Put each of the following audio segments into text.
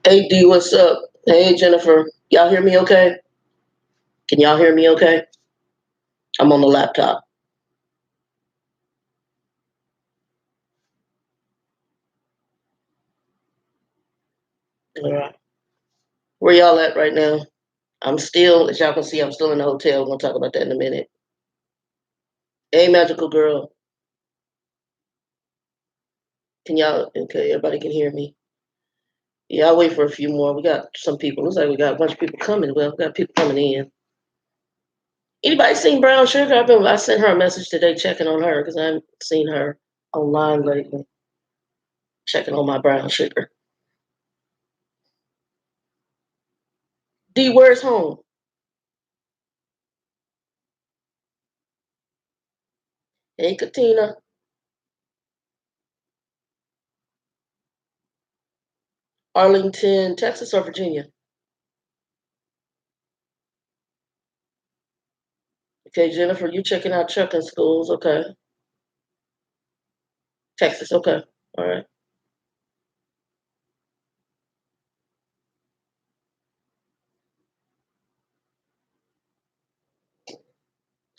Hey D, what's up? Hey Jennifer, y'all hear me okay? Can y'all hear me okay? I'm on the laptop. All right. Where y'all at right now? I'm still, as y'all can see, I'm still in the hotel. We're gonna talk about that in a minute. Hey magical girl. Can y'all okay, everybody can hear me. Yeah, I'll wait for a few more. We got some people. Looks like we got a bunch of people coming. Well, we got people coming in. Anybody seen Brown Sugar? I sent her a message today checking on her because I haven't seen her online lately. Checking on my brown sugar. D, where's home? Hey Katina. Arlington, Texas or Virginia? Okay, Jennifer, you checking out trucking schools. Okay. Texas, okay. All right.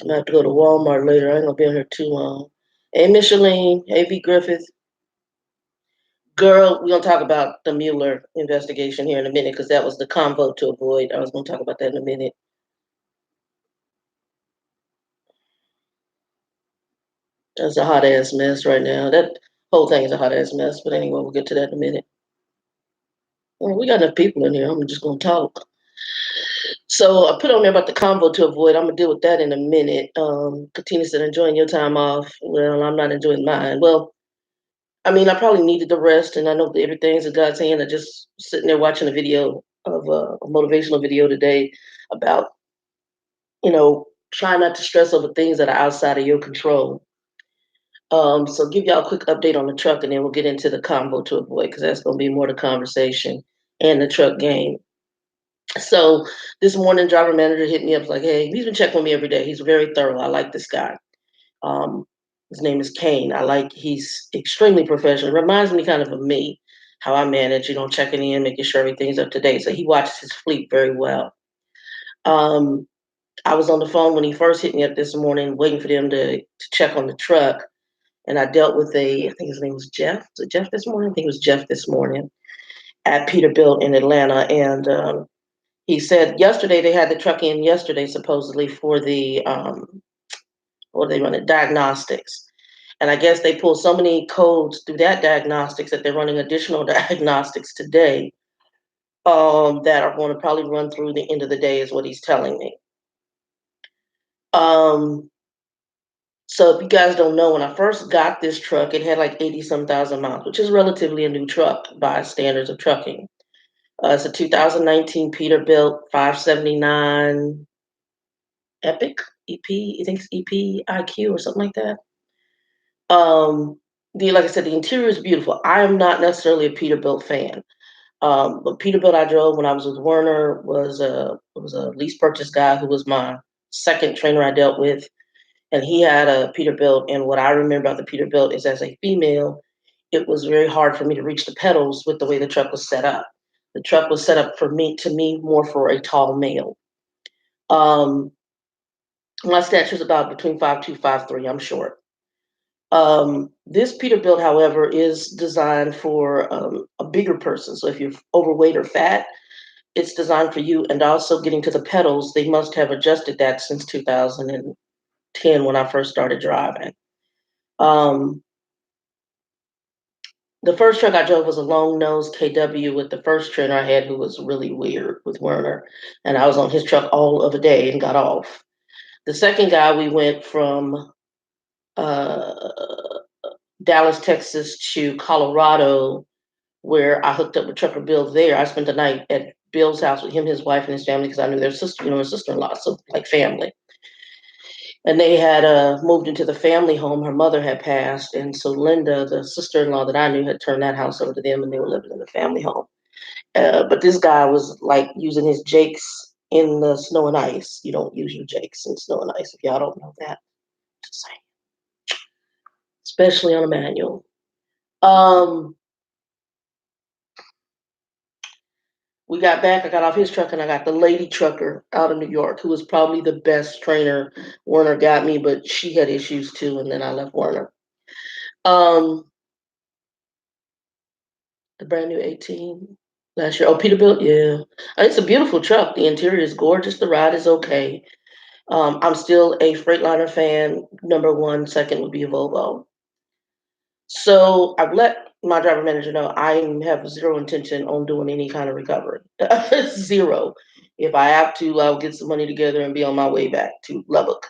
I'm gonna have to go to Walmart later. I ain't gonna be in here too long. Hey Micheline, hey B Griffith. Girl, we're gonna talk about the Mueller investigation here in a minute because that was the convo to avoid. I was gonna talk about that in a minute. That's a hot ass mess right now. That whole thing is a hot ass mess. But anyway, we'll get to that in a minute. Well, we got enough people in here. I'm just gonna talk. So I put on there about the convo to avoid. I'm gonna deal with that in a minute. Katina said, enjoying your time off. Well, I'm not enjoying mine. Well, I mean, I probably needed the rest, and I know that everything's in God's hand. I just sitting there watching a video of a motivational video today about, trying not to stress over things that are outside of your control. So give y'all a quick update on the truck, and then we'll get into the combo to avoid because that's going to be more the conversation and the truck game. So this morning, driver manager hit me up like, "Hey, he's been checking on me every day. He's very thorough. I like this guy. Um, his name is Kane. He's extremely professional. Reminds me kind of me, how I manage, checking in, making sure everything's up to date. So he watches his fleet very well. Um, I was on the phone when he first hit me up this morning, waiting for them to check on the truck. And I dealt with I think his name was Jeff. Was it Jeff this morning? I think it was Jeff this morning at Peterbilt in Atlanta. And he said yesterday they had the truck in yesterday, supposedly for the, what they run it, diagnostics. And I guess they pulled so many codes through that diagnostics that they're running additional diagnostics today that are going to probably run through the end of the day, is what he's telling me. Um, so if you guys don't know, when I first got this truck, it had like 80 some thousand miles, which is relatively a new truck by standards of trucking. It's a 2019 Peterbilt 579 Epic EP. I think it's EP IQ or something like that. Um, like I said, the interior is beautiful. I am not necessarily a Peterbilt fan. But Peterbilt I drove when I was with Werner was a lease purchase guy who was my second trainer I dealt with, and he had a Peterbilt. And what I remember about the Peterbilt is, as a female, it was very hard for me to reach the pedals with the way the truck was set up. The truck was set up to me more for a tall male. Um, my stature is about between 5'2", 5'3". I'm short. This Peterbilt, however, is designed for a bigger person. So if you're overweight or fat, it's designed for you. And also getting to the pedals, they must have adjusted that since 2010 when I first started driving. The first truck I drove was a long nose KW with the first trainer I had, who was really weird, with Werner. And I was on his truck all of a day and got off. The second guy, we went from uh, Dallas, Texas to Colorado, where I hooked up with Trucker Bill there. I spent the night at Bill's house with him, his wife, and his family, because I knew their sister, her sister-in-law, so like family. And they had moved into the family home. Her mother had passed, and so Linda, the sister-in-law that I knew, had turned that house over to them, and they were living in the family home. But this guy was like using his jakes in the snow and ice. You don't use your jakes in snow and ice if y'all don't know that. Just saying, especially on a manual. Um, we got back. I got off his truck and I got the lady trucker out of New York, who was probably the best trainer Werner got me, but she had issues too. And then I left Werner. Um, the brand new 18 last year. Oh, Peterbilt, yeah. It's a beautiful truck. The interior is gorgeous. The ride is okay. I'm still a Freightliner fan. Number one, second would be a Volvo. So I've let my driver manager know I have zero intention on doing any kind of recovery. Zero. If I have to, I'll get some money together and be on my way back to Lubbock.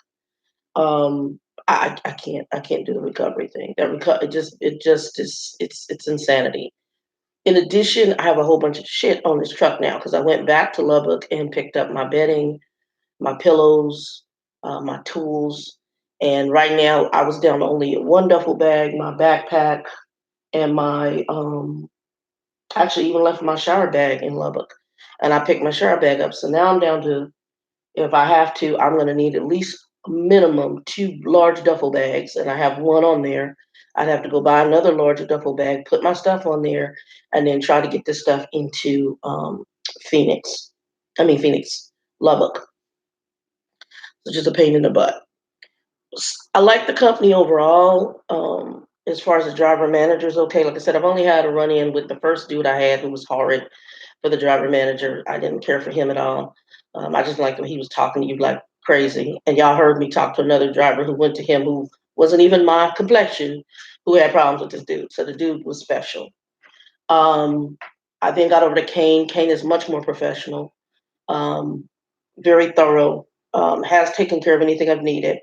Um, I can't do the recovery thing. It just is it's insanity. In addition, I have a whole bunch of shit on this truck now because I went back to Lubbock and picked up my bedding, my pillows, my tools, and right now I was down to only one duffel bag, my backpack, and my actually even left my shower bag in Lubbock, and I picked my shower bag up. So now I'm down to, if I have to, I'm going to need at least minimum two large duffel bags, and I have one on there. I'd have to go buy another large duffel bag, put my stuff on there, and then try to get this stuff into Phoenix. Phoenix, Lubbock. It's just a pain in the butt. I like the company overall. As far as the driver manager is okay. Like I said, I've only had a run in with the first dude I had who was horrid for the driver manager. I didn't care for him at all. I just liked when he was talking to you like crazy. And y'all heard me talk to another driver who went to him who wasn't even my complexion, who had problems with this dude. So the dude was special. Um, I then got over to Kane. Kane is much more professional, um, very thorough, has taken care of anything I've needed.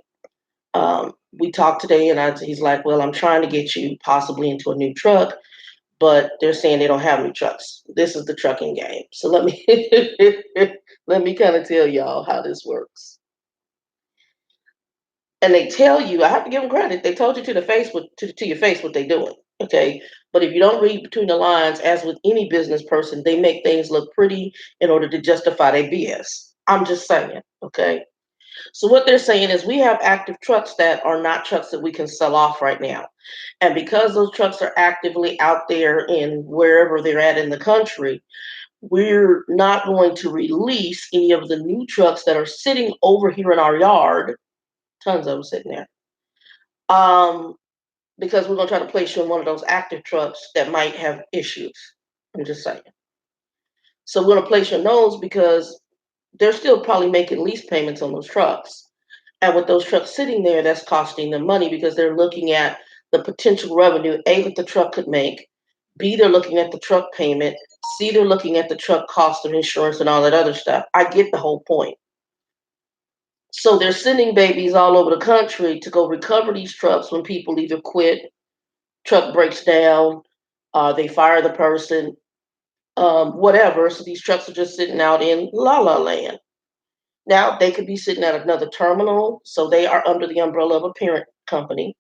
We talked today, and he's like, "Well, I'm trying to get you possibly into a new truck, but they're saying they don't have new trucks. This is the trucking game." So let me let me kind of tell y'all how this works. And they tell you, I have to give them credit. They told you to the face to your face what they're doing. Okay, but if you don't read between the lines, as with any business person, they make things look pretty in order to justify their BS. I'm just saying. Okay. So what they're saying is we have active trucks that are not trucks that we can sell off right now. And because those trucks are actively out there in wherever they're at in the country, we're not going to release any of the new trucks that are sitting over here in our yard. Tons of them sitting there. Um, because we're going to try to place you in one of those active trucks that might have issues. I'm just saying. So we're going to place you in those because they're still probably making lease payments on those trucks. And with those trucks sitting there, that's costing them money because they're looking at the potential revenue, A, that the truck could make, B, they're looking at the truck payment, C, they're looking at the truck cost of insurance and all that other stuff. I get the whole point. So they're sending babies all over the country to go recover these trucks when people either quit, truck breaks down, they fire the person, whatever. So these trucks are just sitting out in la la land. Now they could be sitting at another terminal, so they are under the umbrella of a parent company.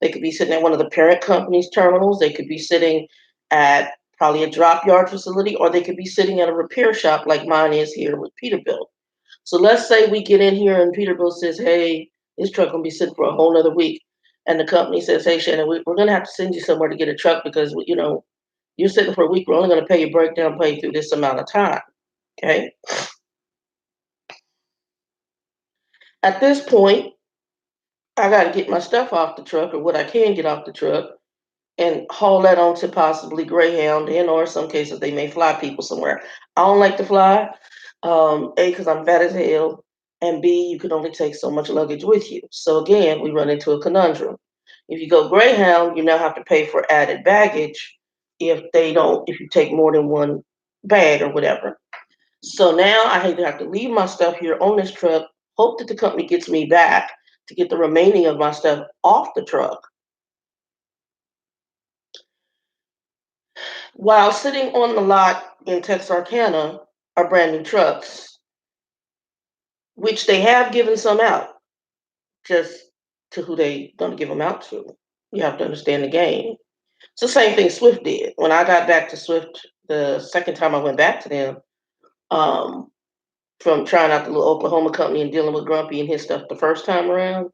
They could be sitting at one of the parent company's terminals. They could be sitting at probably a drop yard facility, or they could be sitting at a repair shop like mine is here with Peterbilt. So let's say we get in here and Peterbilt says, "Hey, this truck gonna be sitting for a whole nother week," and the company says, "Hey, Shannon, we're gonna have to send you somewhere to get a truck because you're sitting for a week. We're only gonna pay your breakdown pay through this amount of time." Okay. At this point, I got to get my stuff off the truck or what I can get off the truck and haul that on to possibly Greyhound, and or in some cases they may fly people somewhere. I don't like to fly. A, because I'm fat as hell, and B, you can only take so much luggage with you. So again, we run into a conundrum. If you go Greyhound, you now have to pay for added baggage if you take more than one bag or whatever. So now I either have to leave my stuff here on this truck, hope that the company gets me back to get the remaining of my stuff off the truck, while sitting on the lot in Texarkana are brand new trucks, which they have given some out. just to who they gonna give them out to. You have to understand the game. It's the same thing Swift did. When I got back to Swift the second time I went back to them, um, from trying out the little Oklahoma company and dealing with Grumpy and his stuff the first time around.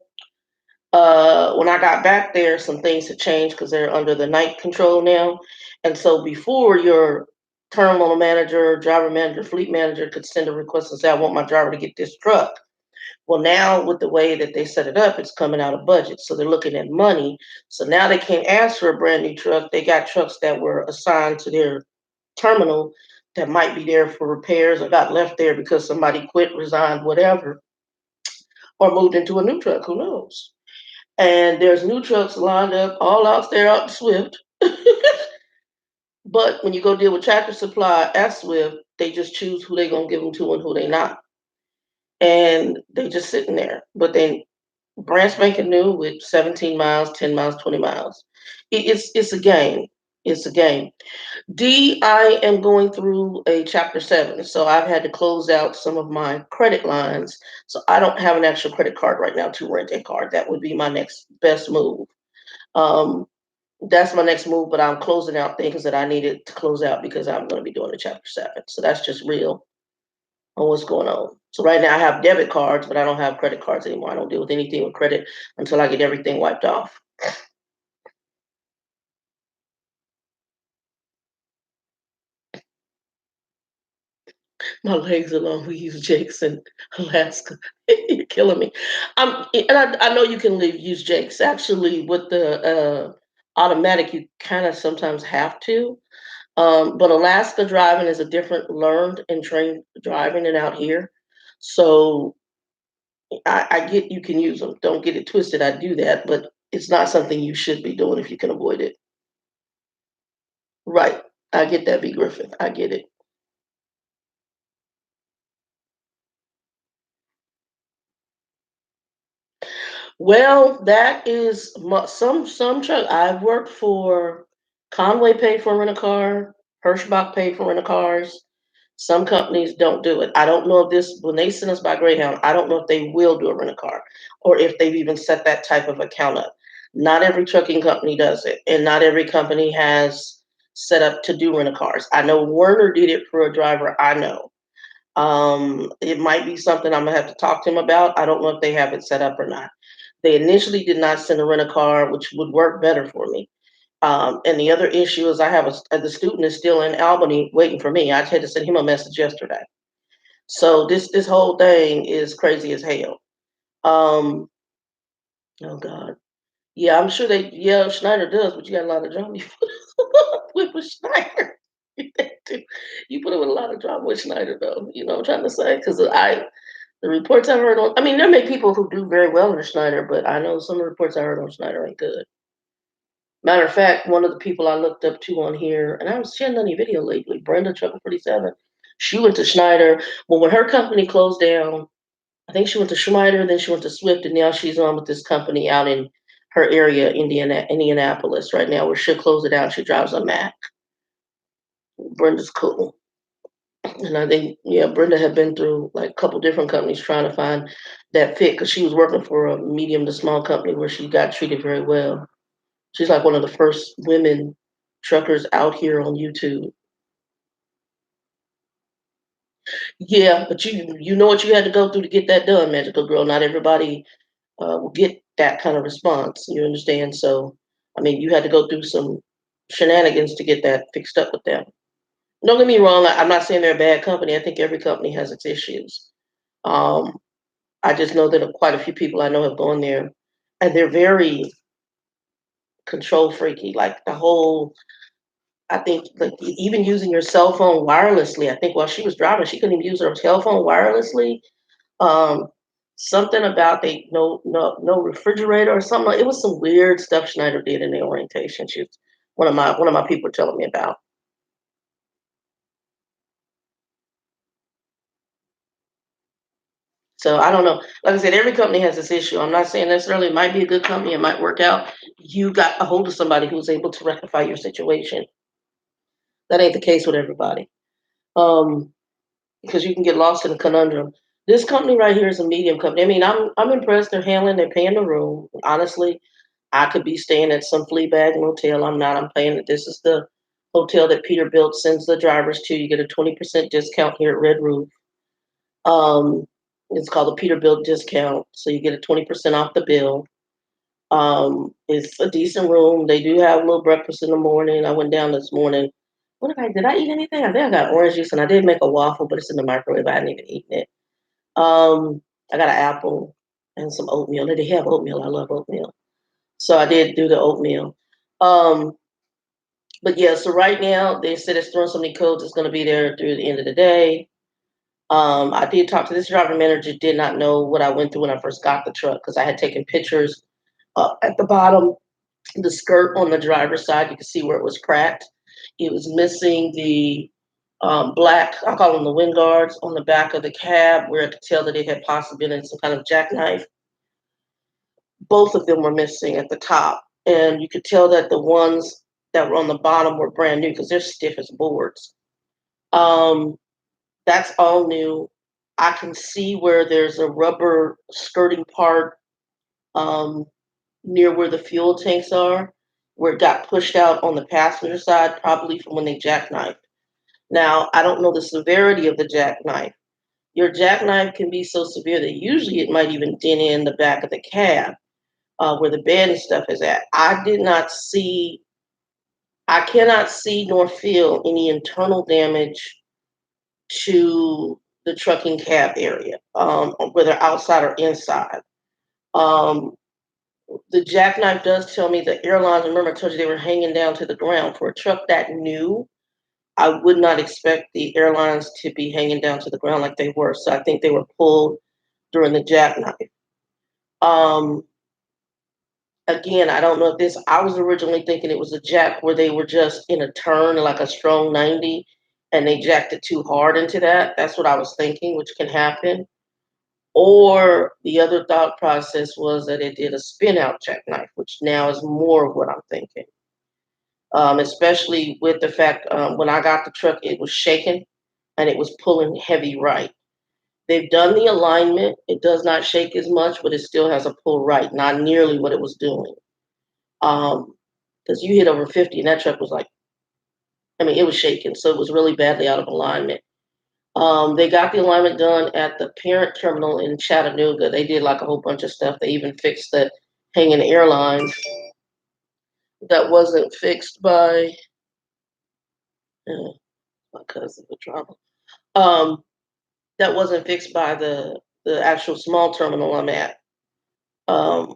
When I got back there, some things had changed because they're under the night control now. And so before your terminal manager, driver manager, fleet manager could send a request and say, I want my driver to get this truck. Well, now with the way that they set it up, it's coming out of budget. So they're looking at money. So now they can't ask for a brand new truck. They got trucks that were assigned to their terminal that might be there for repairs or got left there because somebody quit, resigned, whatever, or moved into a new truck. Who knows? And there's new trucks lined up all out there out in Swift. But when you go deal with Tractor Supply at Swift, they just choose who they gonna give them to and who they not, and they just sitting there. But they brand spanking new with 17 miles, 10 miles, 20 miles. It's a game. It's a game. D, I am going through a chapter 7, so I've had to close out some of my credit lines. So I don't have an actual credit card right now to rent a car. That would be my next best move. Um, that's my next move, but I'm closing out things that I needed to close out because I'm going to be doing a chapter 7. So that's just real on what's going on. So right now I have debit cards, but I don't have credit cards anymore. I don't deal with anything with credit until I get everything wiped off. My legs are long. We use Jake's in Alaska. You're killing me. I know you can use Jake's. Actually, with the automatic, you kind of sometimes have to. But Alaska driving is a different learned and trained driving than out here. So I get you can use them. Don't get it twisted. I do that, but it's not something you should be doing if you can avoid it. Right. I get that, B. Griffin. I get it. Well, that is some truck. I've worked for Conway paid for rent a car, Hirschbach paid for rent a cars. Some companies don't do it. I don't know if this when they send us by Greyhound. I don't know if they will do a rent a car or if they've even set that type of account up. Not every trucking company does it, and not every company has set up to do rent a cars. I know Werner did it for a driver I know. It might be something I'm gonna have to talk to him about. I don't know if they have it set up or not. They initially did not send a rent a car, which would work better for me. And the other issue is I have the student is still in Albany waiting for me. I had to send him a message yesterday. So this whole thing is crazy as hell. Um, oh God. Yeah, I'm sure yeah, Schneider does, but you got a lot of drama you put with Schneider. You put up with a lot of drama with Schneider though. You know what I'm trying to say? Because the reports I heard on I mean, there may be people who do very well in Schneider, but I know some of the reports I heard on Schneider ain't good. Matter of fact, one of the people I looked up to on here, and she hadn't done any video lately, Brenda Trucker 47. She went to Schneider. Well, when her company closed down, I think she went to Schneider, then she went to Swift, and now she's on with this company out in her area, Indianapolis, right now, where she'll close it out. She drives a Mac. Brenda's cool. And I think, yeah, Brenda had been through like a couple different companies trying to find that fit because she was working for a medium to small company where she got treated very well. She's like one of the first women truckers out here on YouTube. Yeah, but you know what you had to go through to get that done, Magical Girl. Not everybody will get that kind of response. You understand? So, I mean, you had to go through some shenanigans to get that fixed up with them. Don't get me wrong. I'm not saying they're a bad company. I think every company has its issues. Um, I just know that quite a few people I know have gone there, and they're very control freaky. Like the whole I think like even using your cell phone wirelessly. I think while she was driving, she couldn't even use her cell phone wirelessly. Um, something about no refrigerator or something. It was some weird stuff Schneider did in the orientation. She was one of my people telling me about. So I don't know. Like I said, every company has this issue. I'm not saying necessarily it might be a good company, it might work out. You got a hold of somebody who's able to rectify your situation. That ain't the case with everybody. Because you can get lost in a conundrum. This company right here is a medium company. I mean, I'm impressed. They're paying the room. Honestly, I could be staying at some flea bag motel. I'm not. I'm paying it. This is the hotel that Peterbilt sends the drivers to. You get a 20% discount here at Red Roof. Um, it's called a Peterbilt discount, so you get a 20% off the bill. It's a decent room. They do have a little breakfast in the morning. I went down this morning. Did I eat anything? I think I got orange juice and I did make a waffle, but it's in the microwave. I hadn't even eaten it. I got an apple and some oatmeal. They have oatmeal. I love oatmeal. So I did do the oatmeal. Um, but yeah, so right now they said it's throwing so many codes, it's going to be there through the end of the day. I did talk to this driver manager, did not know what I went through when I first got the truck because I had taken pictures at the bottom, the skirt on the driver's side. You could see where it was cracked. It was missing the black, I call them the wind guards on the back of the cab where I could tell that it had possibly been in some kind of jackknife. Both of them were missing at the top. And you could tell that the ones that were on the bottom were brand new because they're stiff as boards. Um, that's all new. I can see where there's a rubber skirting part um, near where the fuel tanks are, where it got pushed out on the passenger side, probably from when they jackknifed. Now, I don't know the severity of the jackknife. Your jackknife can be so severe that usually it might even dent in the back of the cab where the bed and stuff is at. I cannot see nor feel any internal damage to the trucking cab area, whether outside or inside. Um, the jackknife does tell me the airlines, remember I told you they were hanging down to the ground. For a truck that new, I would not expect the airlines to be hanging down to the ground like they were. So I think they were pulled during the jackknife. Um, Again, I don't know if this, I was originally thinking it was a jack where they were just in a turn, like a strong 90, and they jacked it too hard into that. That's what I was thinking, which can happen. Or the other thought process was that it did a spin out jackknife, which now is more of what I'm thinking. Especially with the fact when I got the truck, it was shaking and it was pulling heavy right. They've done the alignment. It does not shake as much, but it still has a pull right, not nearly what it was doing. Because you hit over 50 and that truck was like, I mean, it was shaking. So it was really badly out of alignment. They got the alignment done at the parent terminal in Chattanooga. They did like a whole bunch of stuff. They even fixed the hanging airlines that wasn't fixed by my cousin with drama. Um, that wasn't fixed by the actual small terminal I'm at. Um,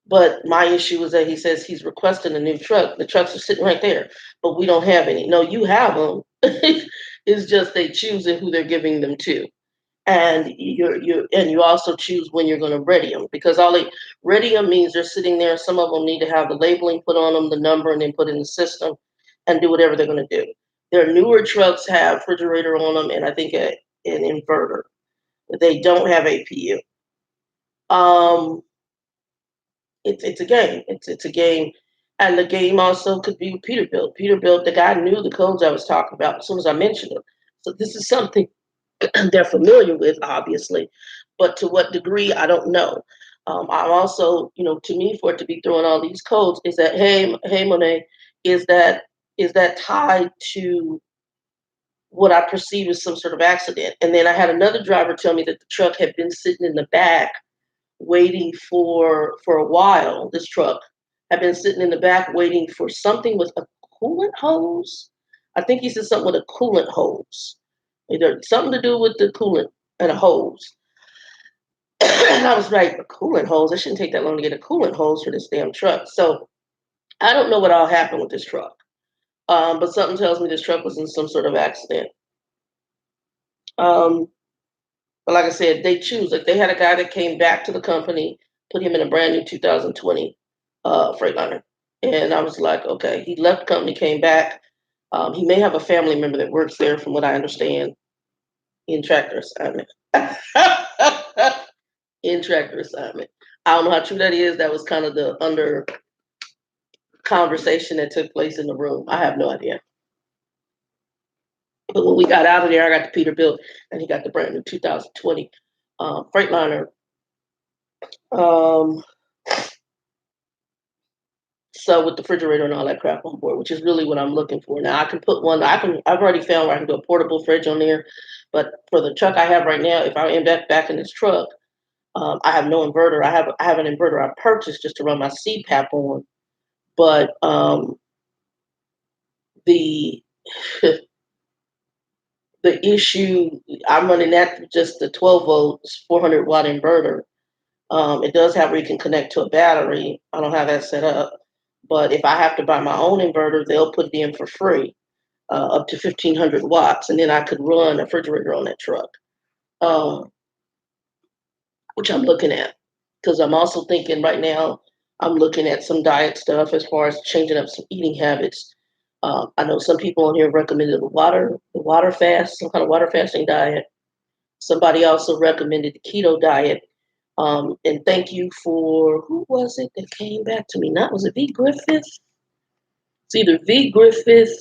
But my issue is that he says he's requesting a new truck. The trucks are sitting right there, but we don't have any. No, you have them. It's just they choose who they're giving them to, and you also choose when you're going to ready them because all they ready them means they're sitting there. Some of them need to have the labeling put on them, the number, and then put in the system, and do whatever they're going to do. Their newer trucks have refrigerator on them, and I think an inverter. They don't have APU. Um, it's a game. It's a game, and the game also could be Peterbilt. Peterbilt, the guy knew the codes I was talking about as soon as I mentioned them. So this is something they're familiar with, obviously, but to what degree I don't know. I'm also, to me, for it to be throwing all these codes, is that hey, Monet, is that tied to what I perceive as some sort of accident? And then I had another driver tell me that the truck had been sitting in the back waiting for a while. This truck had been sitting in the back waiting for something with a coolant hose. I think he said something with a coolant hose. Either something to do with the coolant and a hose. And I was like, a coolant hose? It shouldn't take that long to get a coolant hose for this damn truck. So I don't know what all happened with this truck. But something tells me this truck was in some sort of accident. Um, But like I said, they choose. Like they had a guy that came back to the company, put him in a brand new 2020 Freightliner, and I was like, okay. He left the company, came back. He may have a family member that works there, from what I understand, in tractor assignment. In tractor assignment. I don't know how true that is. That was kind of the under conversation that took place in the room. I have no idea. But when we got out of there, I got the Peterbilt, and he got the brand new 2020 Freightliner. Um, so with the refrigerator and all that crap on board, which is really what I'm looking for. Now I can put one. I've already found where I can do a portable fridge on there. But for the truck I have right now, if I end up back in this truck, I have no inverter. I have an inverter I purchased just to run my CPAP on. But the the issue, I'm running that just the 12 volts 400-watt inverter. It does have where you can connect to a battery. I don't have that set up. But if I have to buy my own inverter, they'll put it in for free, up to 1,500 watts, and then I could run a refrigerator on that truck, um, which I'm looking at. Because I'm also thinking right now, I'm looking at some diet stuff as far as changing up some eating habits. I know some people on here recommended the water fast, some kind of water fasting diet. Somebody also recommended the keto diet. And thank you for, who was it that came back to me? Not, was it V Griffith? It's either V Griffith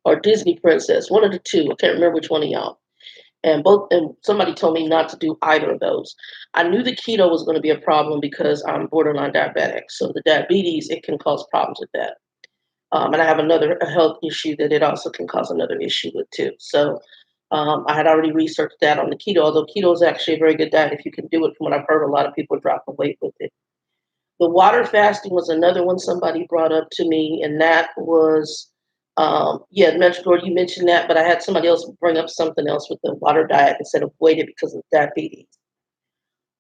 or Disney Princess, one of the two. I can't remember which one of y'all. And somebody told me not to do either of those. I knew the keto was going to be a problem because I'm borderline diabetic. So the diabetes, it can cause problems with that. And I have another health issue that it also can cause another issue with too. So I had already researched that on the keto, although keto is actually a very good diet if you can do it. From what I've heard, a lot of people drop the weight with it. The water fasting was another one somebody brought up to me, and that was, yeah, Metro, you mentioned that, but I had somebody else bring up something else with the water diet instead of weighted because of diabetes.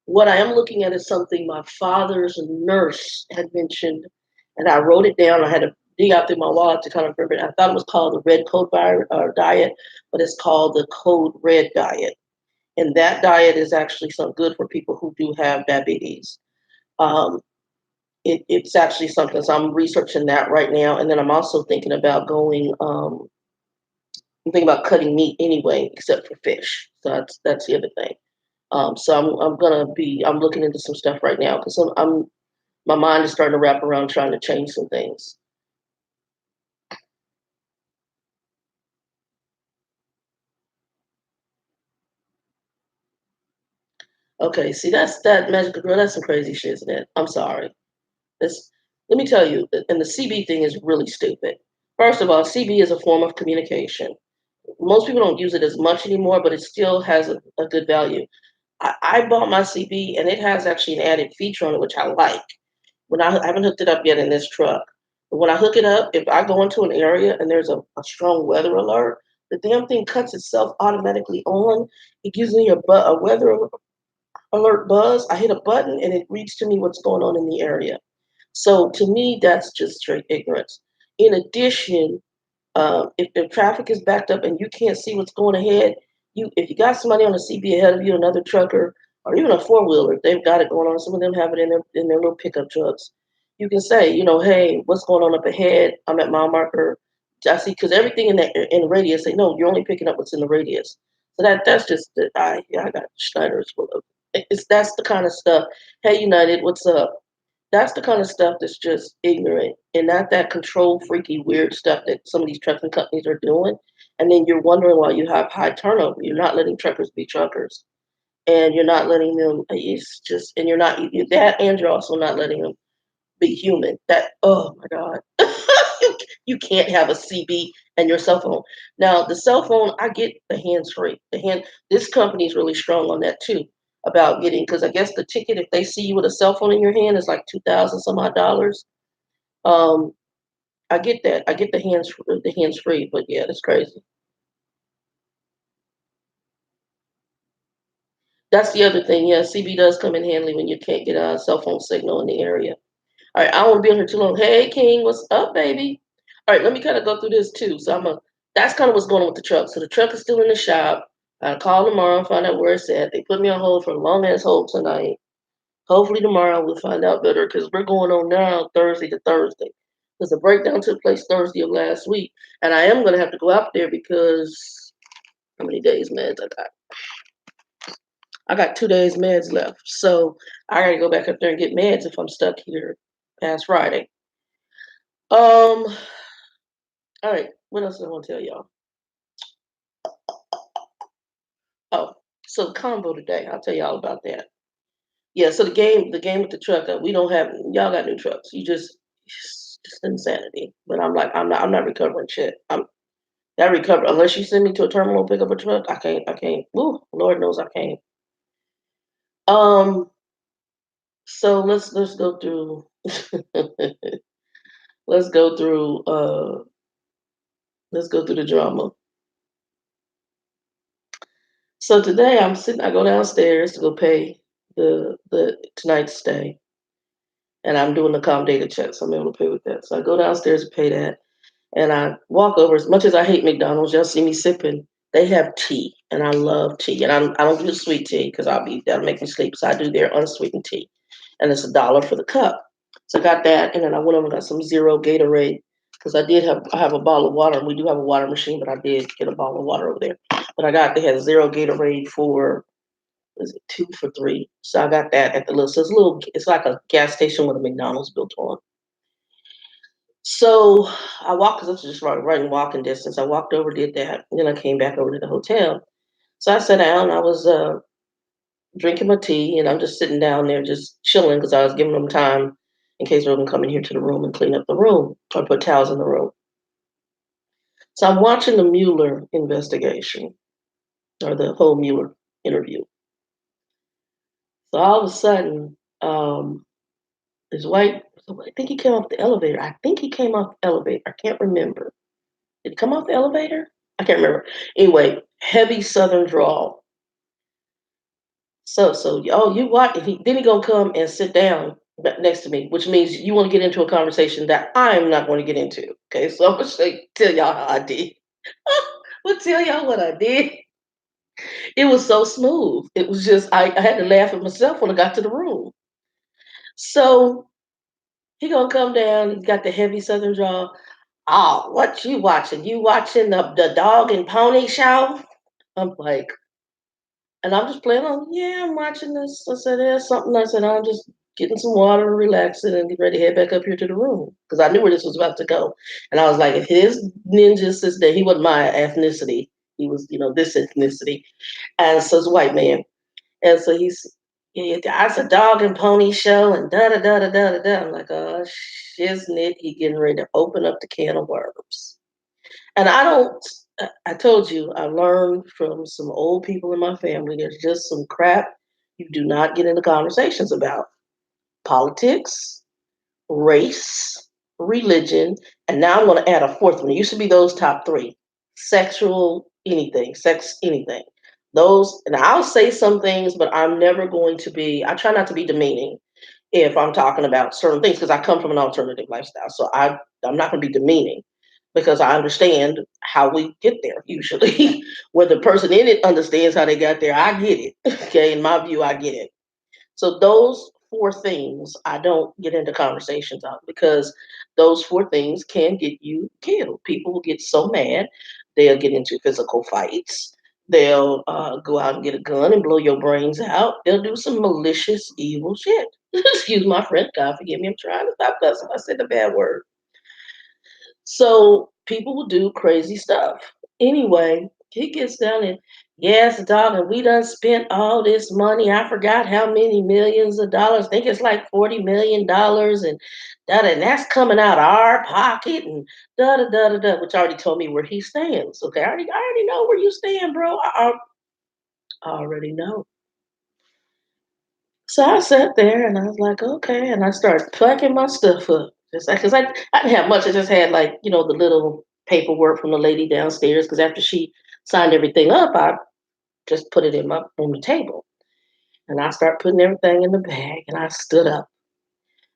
What I am looking at is something my father's nurse had mentioned, and I wrote it down. I had to dig out through my wallet to kind of remember it. I thought it was called the red code diet, but it's called the code red diet. And that diet is actually some good for people who do have diabetes. Um, it's actually something, so I'm researching that right now. And then I'm also thinking about going, I'm thinking about cutting meat anyway, except for fish. So that's the other thing. So I'm looking into some stuff right now because my mind is starting to wrap around trying to change some things. Okay, see that magical girl. That's some crazy shit, isn't it? I'm sorry. This Let me tell you, and the CB thing is really stupid. First of all, CB is a form of communication. Most people don't use it as much anymore, but it still has a good value. I bought my CB and it has actually an added feature on it, which I like. I haven't hooked it up yet in this truck, but when I hook it up, if I go into an area and there's a strong weather alert, the damn thing cuts itself automatically on. It gives me a weather alert buzz. I hit a button and it reads to me what's going on in the area. So to me, that's just straight ignorance. In addition, if the traffic is backed up and you can't see what's going ahead, if you got somebody on the CB ahead of you, another trucker, or even a four wheeler, they've got it going on. Some of them have it in their little pickup trucks. You can say, hey, what's going on up ahead? I'm at mile marker. I see, because everything in the radius, they know you're only picking up what's in the radius. So that's just I got Schneider's full of that's the kind of stuff. Hey United, what's up? That's the kind of stuff that's just ignorant and not that control freaky weird stuff that some of these trucking companies are doing. And then you're wondering why you have high turnover. You're not letting truckers be truckers, and you're not letting them. It's just, and you're not that, and you're also not letting them be human. That, oh my god, you can't have a CB and your cell phone. Now the cell phone, I get the hands free. This company is really strong on that too about getting, because I guess the ticket, if they see you with a cell phone in your hand, is like 2,000 some odd dollars. Um, I get that. I get the hands free, but yeah, that's crazy. That's the other thing. Yeah, CB does come in handy when you can't get a cell phone signal in the area. All right, I don't want to be on here too long. Hey, King, what's up, baby? All right, let me kind of go through this too. That's kind of what's going on with the truck. So the truck is still in the shop. I'll call tomorrow and find out where it's at. They put me on hold for a long ass hold tonight. Hopefully tomorrow we'll find out better because we're going on now Thursday to Thursday. Because the breakdown took place Thursday of last week. And I am going to have to go out there because how many days meds I got? I got 2 days meds left. So I got to go back up there and get meds if I'm stuck here past Friday. All right. What else do I want to tell y'all? So Convo today, I'll tell you all about that. Yeah, so the game with the truck, we don't have y'all got new trucks. It's just insanity. But I'm not recovering shit. That recover unless you send me to a terminal and pick up a truck, I can't. Woo, Lord knows I can't. Um, so let's go through let's go through let's go through the drama. So today I go downstairs to go pay the tonight's stay, and I'm doing the accommodated check, so I'm able to pay with that. So I go downstairs to pay that, and I walk over. As much as I hate McDonald's, y'all see me sipping. They have tea, and I love tea, and I don't do sweet tea because that'll make me sleep. So I do their unsweetened tea, and it's $1 for the cup. So I got that, and then I went over and got some zero Gatorade because I have a bottle of water, and we do have a water machine, but I did get a bottle of water over there. But they had zero Gatorade for is it 2 for 3? So I got that at the little. So it's like a gas station with a McDonald's built on. So I walked because it's just right in walking distance. I walked over, did that, and then I came back over to the hotel. So I sat down. I was drinking my tea, and I'm just sitting down there, just chilling because I was giving them time in case they were going to come in here to the room and clean up the room or put towels in the room. So I'm watching the Mueller investigation or the whole Mueller interview. So all of a sudden, this white, I think he came off the elevator. I think he came off the elevator. I can't remember. Did he come off the elevator? I can't remember. Anyway, heavy Southern drawl. You watch. Then he gonna come and sit down next to me, which means you want to get into a conversation that I'm not going to get into. Okay, so I'm gonna tell y'all how I did. I'm tell y'all what I did. It was so smooth. It was just I had to laugh at myself when I got to the room. So he gonna come down. He got the heavy Southern drawl. Oh, what you watching? You watching the dog and pony show? I'm like, and I'm just playing on, yeah, I'm watching this. I said, there's something. I said, I'm just getting some water, relaxing, and get ready to head back up here to the room. Because I knew where this was about to go. And I was like, if his ninja sister, he wasn't my ethnicity. He was, this ethnicity. And so it's a white man. And so yeah, it's a dog and pony show and da da da da da da da. I'm like, oh, shiznit, he getting ready to open up the can of worms. And I told you, I learned from some old people in my family. There's just some crap you do not get into conversations about politics, race, religion, and now I'm going to add a fourth one. It used to be those top three: sexual anything, sex anything. Those, and I'll say some things, but I'm never going to be. I try not to be demeaning if I'm talking about certain things because I come from an alternative lifestyle. So I'm not going to be demeaning because I understand how we get there usually. Whether the person in it understands how they got there, I get it. Okay, in my view, I get it. So those four things I don't get into conversations on because those four things can get you killed. People will get so mad, they'll get into physical fights. They'll go out and get a gun and blow your brains out. They'll do some malicious, evil shit. Excuse my French. God forgive me. I'm trying to stop cussing. I said the bad word. So people will do crazy stuff. Anyway, he gets down and yes, dog, and we done spent all this money. I forgot how many millions of dollars. I think it's like $40 million and and that's coming out of our pocket and da da da da da, which already told me where he stands. Okay, I already know where you stand, bro. I already know. So I sat there and I was like, okay, and I started packing my stuff up. Just because I didn't have much. I just had like, the little paperwork from the lady downstairs. Because after she signed everything up, I just put it on the table. And I started putting everything in the bag and I stood up.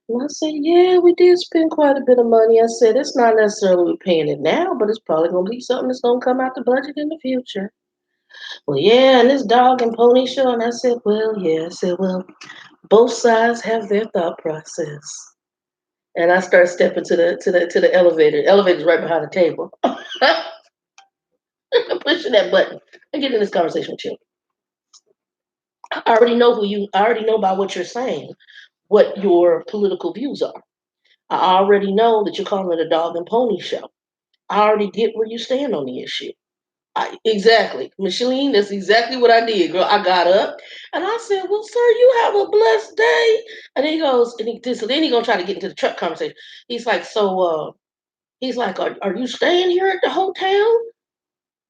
And I said, yeah, we did spend quite a bit of money. I said, it's not necessarily we're paying it now, but it's probably going to be something that's going to come out the budget in the future. Well, yeah, and this dog and pony show. And I said, well, yeah. I said, well, both sides have their thought process. And I start stepping to the elevator. The elevator's right behind the table. I'm pushing that button. I get in this conversation with you. I already know by what you're saying, what your political views are. I already know that you're calling it a dog and pony show. I already get where you stand on the issue. Exactly, Micheline. That's exactly what I did, girl. I got up and I said, "Well, sir, you have a blessed day." And he goes, and so then he gonna try to get into the truck conversation. He's like, "So, he's like, are you staying here at the hotel?"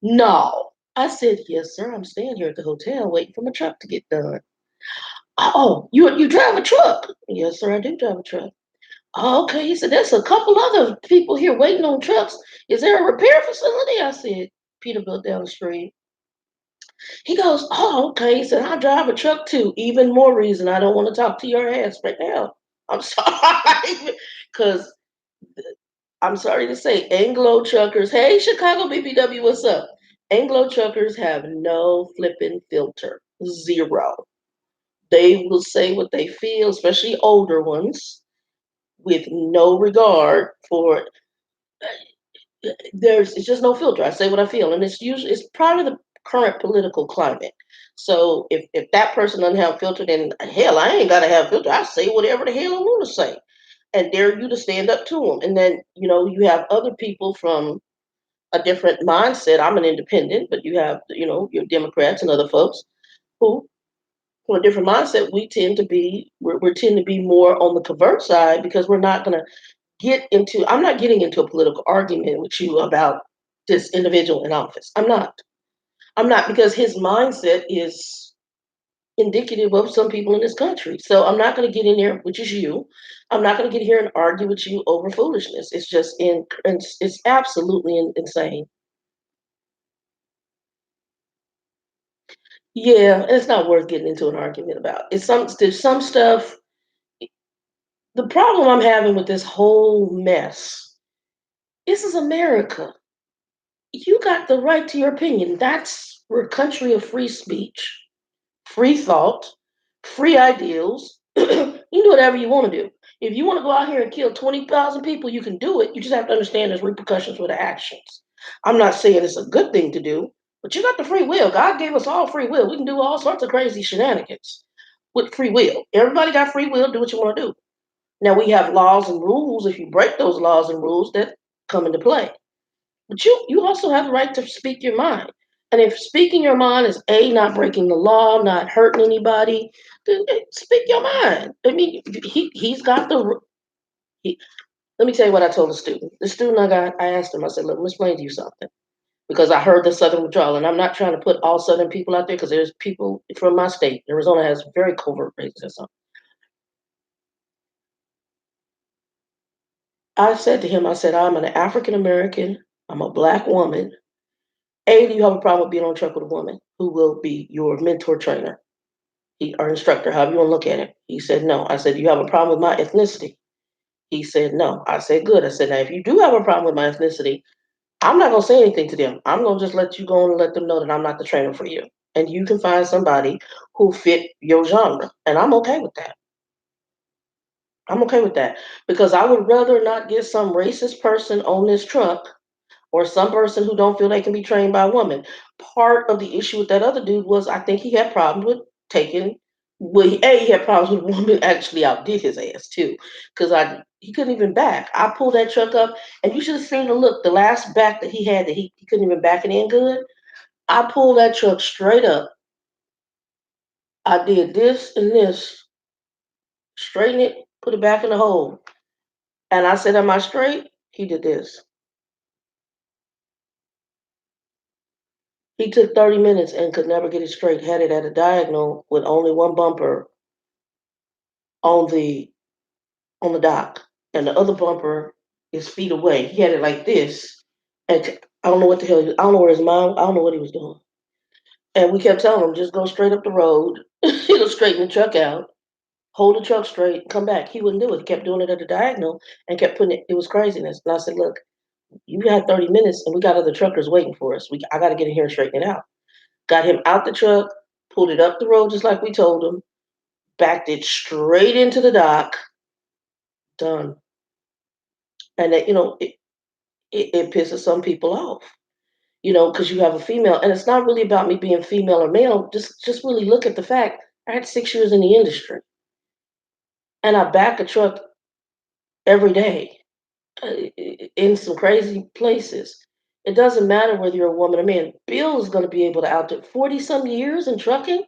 No. I said, "Yes, sir. I'm staying here at the hotel, waiting for my truck to get done." Oh, you drive a truck? Yes, sir. I do drive a truck. Oh, okay. He said, "There's a couple other people here waiting on trucks. Is there a repair facility?" I said, "Peterbilt down the street." He goes, "Oh, okay." He said, "I drive a truck too. Even more reason I don't want to talk to your ass right now." I'm sorry. Because I'm sorry to say, Anglo truckers, hey, Chicago BBW, what's up? Anglo truckers have no flipping filter. Zero. They will say what they feel, especially older ones, with no regard for it's just no filter. I say what I feel, and it's part of the current political climate. So if that person doesn't have filter, then hell, I ain't gotta have filter. I say whatever the hell I want to say, and dare you to stand up to them. And then you have other people from a different mindset. I'm an independent, but you have your Democrats and other folks who from a different mindset. We tend to be more on the covert side because we're not gonna I'm not getting into a political argument with you about this individual in office. I'm not because his mindset is indicative of some people in this country. So I'm not going to get in there, which is you. I'm not going to get here and argue with you over foolishness. It's just it's absolutely insane. Yeah, it's not worth getting into an argument about. There's some stuff. The problem I'm having with this whole mess. This is America. You got the right to your opinion. We're a country of free speech, free thought, free ideals. You can do whatever you want to do. If you want to go out here and kill 20,000 people, you can do it. You just have to understand there's repercussions for the actions. I'm not saying it's a good thing to do, but you got the free will. God gave us all free will. We can do all sorts of crazy shenanigans with free will. Everybody got free will. Do what you want to do. Now we have laws and rules. If you break those laws and rules, that come into play. But you also have the right to speak your mind. And if speaking your mind is not breaking the law, not hurting anybody, then speak your mind. I mean, he's got the. He, let me tell you what I told the student. The student I asked him. I said, "Look, let me explain to you something." Because I heard the Southern withdrawal, and I'm not trying to put all Southern people out there because there's people from my state. Arizona has very covert racism. I said to him, I said, "I'm an African American. I'm a black woman. Do you have a problem with being on a truck with a woman who will be your mentor trainer or instructor, however you want to look at it?" He said, "No." I said, "Do you have a problem with my ethnicity?" He said, "No." I said, "Good." I said, "Now, if you do have a problem with my ethnicity, I'm not going to say anything to them. I'm going to just let you go and let them know that I'm not the trainer for you. And you can find somebody who fit your genre." And I'm okay with that. I'm okay with that because I would rather not get some racist person on this truck or some person who don't feel they can be trained by a woman. Part of the issue with that other dude was I think he had problems with taking. Well, he had problems with women actually outdid his ass too, because he couldn't even back. I pulled that truck up, and you should have seen the look. The last back that he had, that he couldn't even back it in good. I pulled that truck straight up. I did this and this, straighten it, put it back in the hole, and I said, "Am I straight?" He did this. He took 30 minutes and could never get it straight. Had it at a diagonal with only one bumper on the dock, and the other bumper is feet away. He had it like this, and I don't know what the hell. I don't know where his mind. I don't know what he was doing. And we kept telling him, just go straight up the road. He'll straighten the truck out, hold the truck straight, come back. He wouldn't do it. He kept doing it at the diagonal and kept putting it. It was craziness. And I said, "Look, you got 30 minutes, and we got other truckers waiting for us. I got to get in here and straighten it out." Got him out the truck, pulled it up the road just like we told him, backed it straight into the dock, done. And that, it pisses some people off, because you have a female, and it's not really about me being female or male. Just really look at the fact I had 6 years in the industry, and I back a truck every day in some crazy places. It doesn't matter whether you're a woman or man. Bill is going to be able to outdo 40 some years in trucking.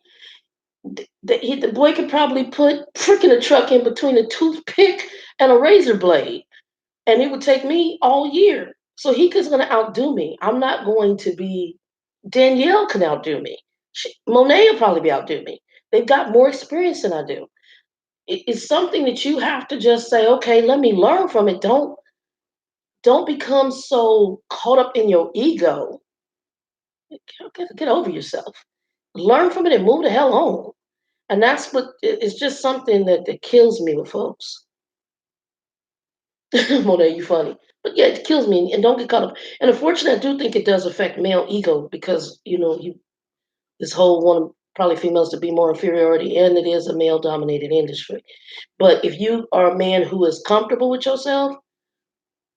The boy could probably put freaking a truck in between a toothpick and a razor blade, and it would take me all year. So he is going to outdo me. I'm not going to be. Danielle can outdo me. Monet will probably be outdo me. They've got more experience than I do. It's something that you have to just say, okay, let me learn from it. Don't become so caught up in your ego. Get over yourself. Learn from it and move the hell on. And that's what it's just something that kills me with folks. Monet, you funny. But yeah, it kills me and don't get caught up. And unfortunately I do think it does affect male ego because, you this whole one probably females to be more inferiority and it is a male dominated industry. But if you are a man who is comfortable with yourself,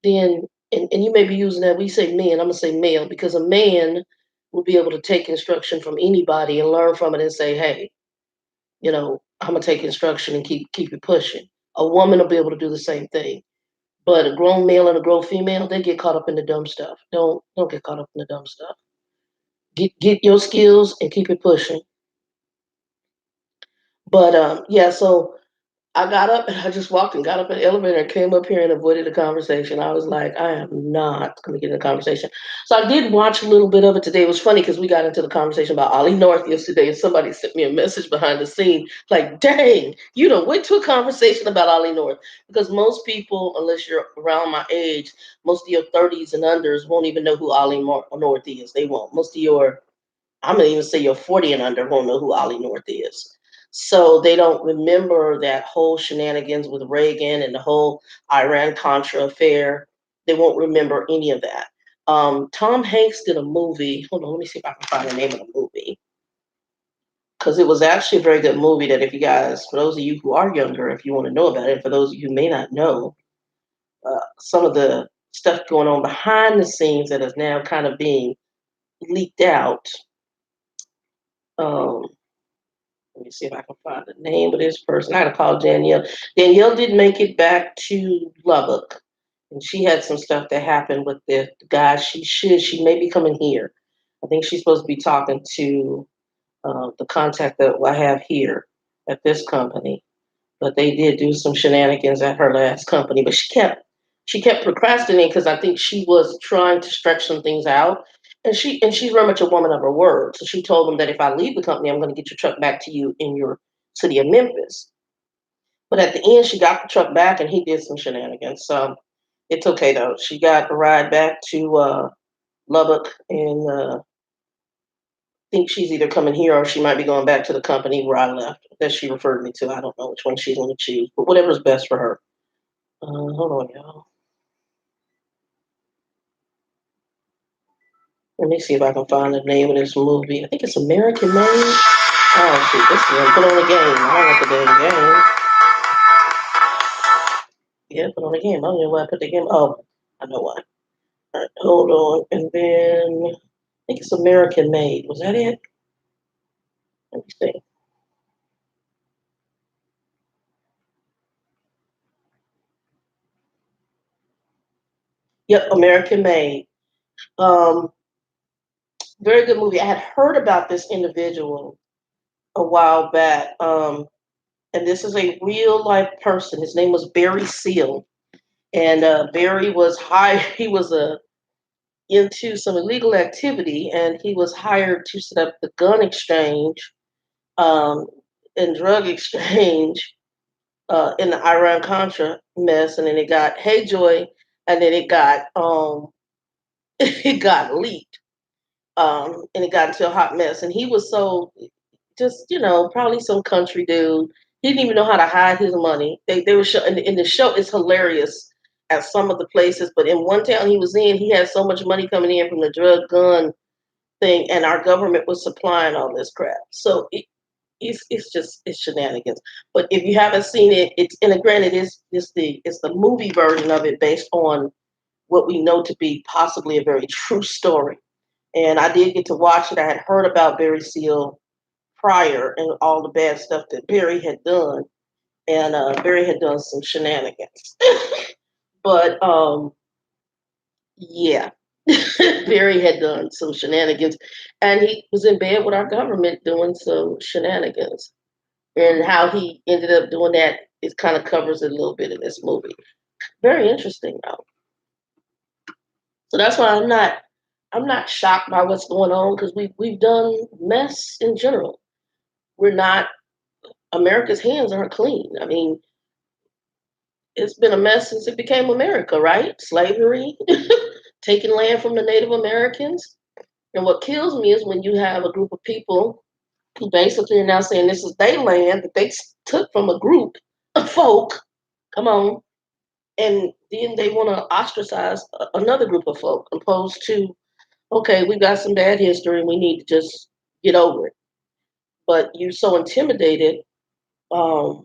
then and you may be using that, we say men, I'm gonna say male, because a man will be able to take instruction from anybody and learn from it and say, hey, I'm gonna take instruction and keep it pushing. A woman will be able to do the same thing. But a grown male and a grown female, they get caught up in the dumb stuff. Don't get caught up in the dumb stuff. Get your skills and keep it pushing. But yeah, so I got up and I just walked and got up in the elevator and came up here and avoided the conversation. I was like, I am not going to get in a conversation. So I did watch a little bit of it today. It was funny because we got into the conversation about Ollie North yesterday, and somebody sent me a message behind the scene like, dang, you done went to a conversation about Ollie North. Because most people, unless you're around my age, most of your 30s and unders won't even know who Ollie North is. They won't. Most of your I'm gonna even say you're 40 and under won't know who Ollie North is. So they don't remember that whole shenanigans with Reagan and the whole Iran Contra affair. They won't remember any of that. Tom Hanks did a movie. Hold on, let me see if I can find the name of the movie. Because it was actually a very good movie that if you guys, for those of you who are younger, if you want to know about it, for those of you who may not know, some of the stuff going on behind the scenes that is now kind of being leaked out. Um, Let me see if I can find the name of this person. I gotta call Danielle. Danielle did make it back to Lubbock, and she had some stuff that happened with the guy. She may be coming here. I think she's supposed to be talking to the contact that I have here at this company. But they did do some shenanigans at her last company. But she kept procrastinating because I think she was trying to stretch some things out. And she's very much a woman of her word. So she told them that if I leave the company, I'm going to get your truck back to you in your city of Memphis. But at the end, she got the truck back, and he did some shenanigans. So it's okay though. She got a ride back to Lubbock, and think she's either coming here or she might be going back to the company where I left that she referred me to. I don't know which one she's going to choose, but whatever's best for her. Hold on, y'all. Let me see if I can find the name of this movie. I think it's American Made. Oh, shoot. This is going to put on the game. I don't want the damn game. Yeah, put on the game. I don't know why I put the game. Oh, I know why. All right, hold on. And then I think it's American Made. Was that it? Let me see. Yep, American Made. Um, Very good movie. I had heard about this individual a while back. And this is a real life person. His name was Barry Seal, and Barry was hired. He was into some illegal activity, and he was hired to set up the gun exchange um, and drug exchange in the Iran Contra mess, and then it got Hey Joy, and then it got it got leaked, and it got into a hot mess, and he was so just probably some country dude. He didn't even know how to hide his money. They were showing in the show. It's hilarious at some of the places, but in one town he was in, he had so much money coming in from the drug gun thing, and our government was supplying all this crap. So it's shenanigans. But if you haven't seen it, and granted, it's the movie version of it based on what we know to be possibly a very true story. And I did get to watch it. I had heard about Barry Seal prior and all the bad stuff that Barry had done, and Barry had done some shenanigans. But yeah, Barry had done some shenanigans, and he was in bed with our government doing some shenanigans. And how he ended up doing that, it kind of covers it a little bit in this movie. Very interesting, though. So that's why I'm not shocked by what's going on because we've done mess in general. We're not America's hands aren't clean. I mean, it's been a mess since it became America, right? Slavery, taking land from the Native Americans. And what kills me is when you have a group of people who basically are now saying this is their land that they took from a group of folk. Come on. And then they want to ostracize another group of folk, opposed to, okay, we got some bad history and we need to just get over it. But you're so intimidated, um,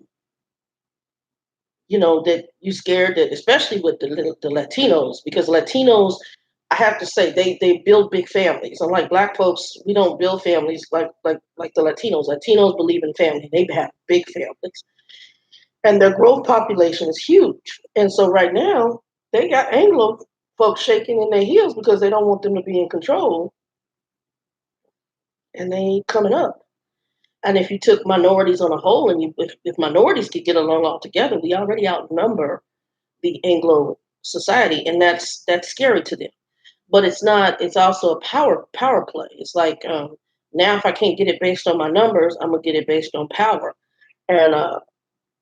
that you scared that, especially with the Latinos, because Latinos, I have to say, they build big families. Unlike Black folks, we don't build families like the Latinos. Latinos believe in family; they have big families, and their growth population is huge. And so right now, they got Anglo folks shaking in their heels because they don't want them to be in control, and they ain't coming up. And if you took minorities on a whole, and if minorities could get along all together, we already outnumber the Anglo society, and that's scary to them. But it's not. It's also a power play. It's like, now if I can't get it based on my numbers, I'm gonna get it based on power. And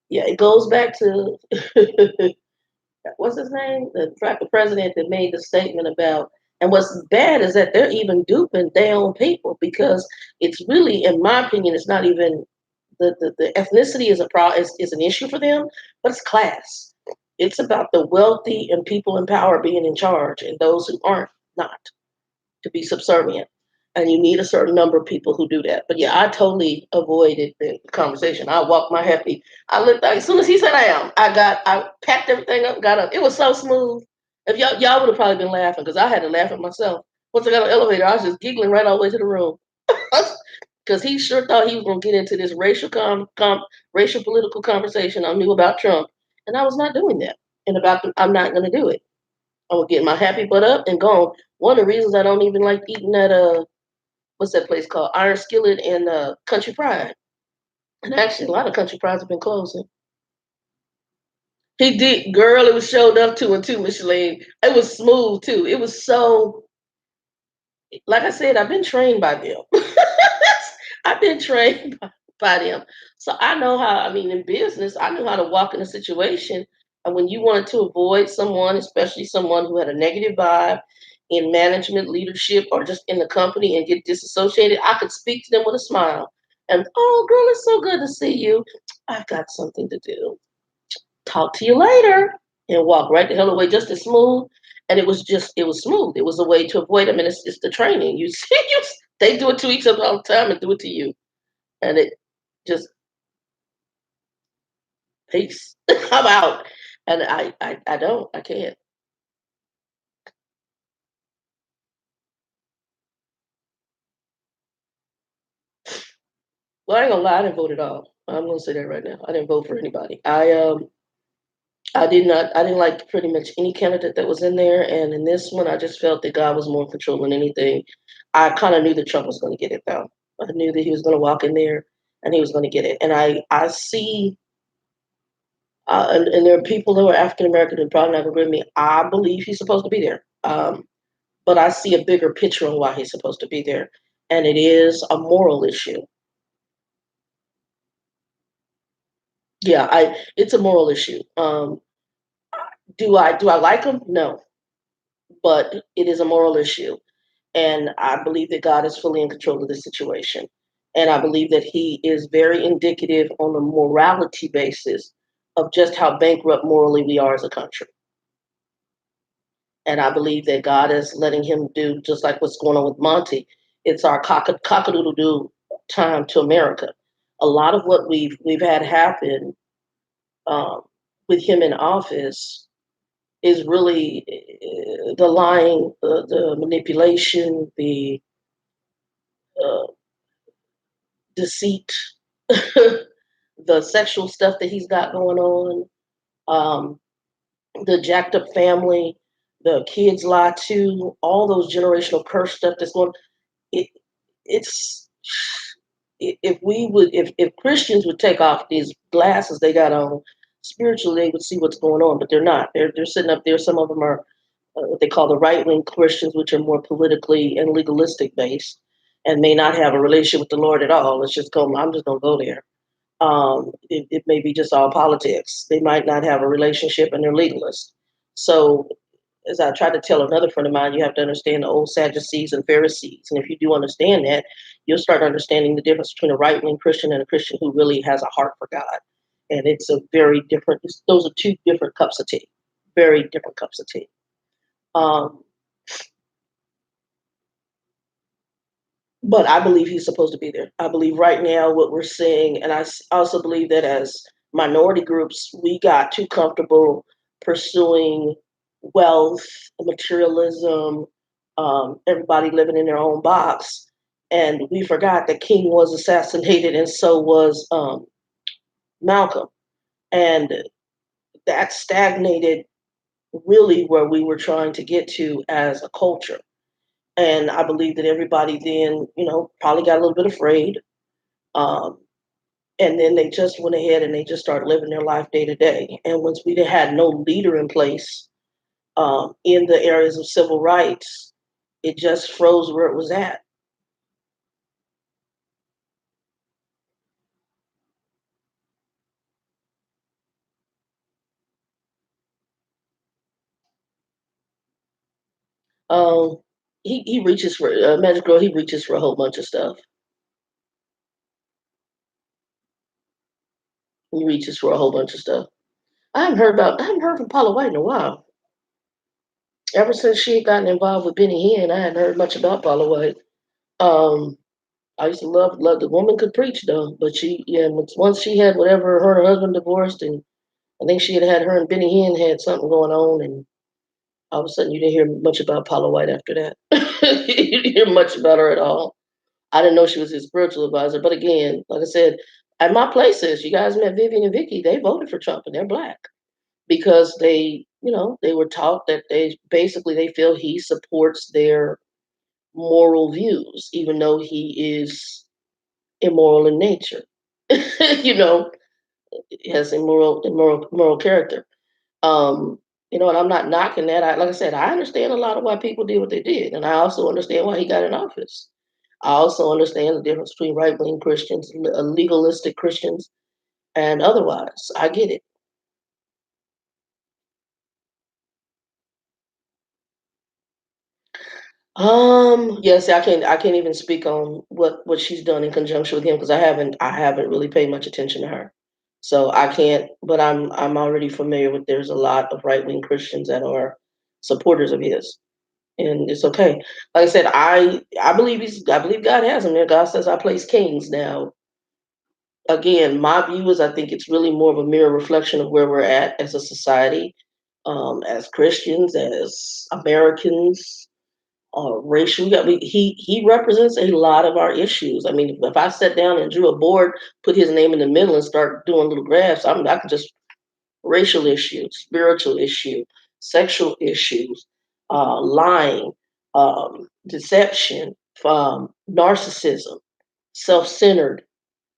yeah, it goes back to what's his name, the president that made the statement about. And what's bad is that they're even duping their own people because it's really, in my opinion, it's not even the ethnicity is an issue for them, but it's class. It's about the wealthy and people in power being in charge, and those who aren't not to be subservient. And you need a certain number of people who do that. But yeah, I totally avoided the conversation. I walked my happy. I looked as soon as he said I am, I packed everything up, got up. It was so smooth. If y'all would have probably been laughing because I had to laugh at myself. Once I got on the elevator, I was just giggling right all the way to the room. Because he sure thought he was going to get into this racial political conversation I knew about Trump, and I was not doing that. And I'm not going to do it. I'm gonna get my happy butt up and gone. One of the reasons I don't even like eating at what's that place called, Iron Skillet and Country Pride. And actually, a lot of Country Prides have been closing. He did, girl. It was showed up to and too, Micheline. It was smooth too. It was so, like I said, I've been trained by them. I've been trained by them. So I know how, I mean, in business, I knew how to walk in a situation. And when you wanted to avoid someone, especially someone who had a negative vibe in management, leadership, or just in the company and get disassociated, I could speak to them with a smile. And, oh, girl, it's so good to see you. I've got something to do. Talk to you later. And walk right the hell away just as smooth. And it was smooth. It was a way to avoid them. And it's the training. You see, they do it to each other all the time and do it to you. And it just, peace. I'm out. And I don't. I can't. Well, I ain't gonna lie. I didn't vote at all. I'm gonna say that right now. I didn't vote for anybody. I did not. I didn't like pretty much any candidate that was in there. And in this one, I just felt that God was more in control than anything. I kind of knew that Trump was going to get it though. I knew that he was going to walk in there and he was going to get it. And I see. And there are people who are African American who probably not agree with me. I believe he's supposed to be there. But I see a bigger picture on why he's supposed to be there, and it is a moral issue. Yeah, I it's a moral issue. Do I like him? No, but it is a moral issue, and I believe that God is fully in control of the situation, and I believe that He is very indicative on the morality basis of just how bankrupt morally we are as a country. And I believe that God is letting him do just like what's going on with Monty. It's our cockadoodle doo time to America. A lot of what we've had happen, um, with him in office is really, the lying, the manipulation, the uh, deceit, the sexual stuff that he's got going on, um, the jacked up family. The kids lie too. All those generational curse stuff that's going. It, it's if Christians would take off these glasses they got on, spiritually they would see what's going on, but they're not. They're sitting up there. Some of them are what they call the right wing Christians, which are more politically and legalistic based, and may not have a relationship with the Lord at all. Let's just go. I'm just gonna go there. It may be just all politics. They might not have a relationship, and they're legalists. So as I tried to tell another friend of mine, you have to understand the old Sadducees and Pharisees. And if you do understand that, you'll start understanding the difference between a right wing Christian and a Christian who really has a heart for God. And it's a very different, those are two different cups of tea, very different cups of tea. Um, but I believe he's supposed to be there. I believe right now what we're seeing, and also believe that as minority groups, we got too comfortable pursuing wealth, materialism, everybody living in their own box. And we forgot that King was assassinated and so was Malcolm. And that stagnated really where we were trying to get to as a culture. And I believe that everybody then, probably got a little bit afraid. Um, and then they just went ahead and they just started living their life day to day. And once we had no leader in place in the areas of civil rights, it just froze where it was at. Um, he reaches for Magic Girl. He reaches for a whole bunch of stuff. He reaches for a whole bunch of stuff. I haven't heard from Paula White in a while. Ever since she had gotten involved with Benny Hinn, I hadn't heard much about Paula White. Um, I used to love the woman could preach though, but once she had whatever her and her husband divorced, and I think she had her and Benny Hinn had something going on, and all of a sudden you didn't hear much about Paula White after that. You didn't hear much about her at all. I didn't know she was his spiritual advisor, but again, like I said, at my places, you guys met Vivian and Vicky. They voted for Trump, and they're black because they were taught that they feel he supports their moral views, even though he is immoral in nature. you know, has moral character. Um, and I'm not knocking that. Like I said, I understand a lot of why people did what they did, and I also understand why he got in office. I also understand the difference between right wing Christians, legalistic Christians, and otherwise. I get it. Yes, I can't even speak on what she's done in conjunction with him because I haven't really paid much attention to her. So I can't, but I'm already familiar with there's a lot of right wing Christians that are supporters of his. And it's okay. Like I said, I believe God has him there. God says I place kings. Now, again, my view is I think it's really more of a mirror reflection of where we're at as a society, as Christians, as Americans, racial. He represents a lot of our issues. I mean, if I sat down and drew a board, put his name in the middle, and start doing little graphs, I could just racial issues, spiritual issue, sexual issues, lying, deception, narcissism, self-centered.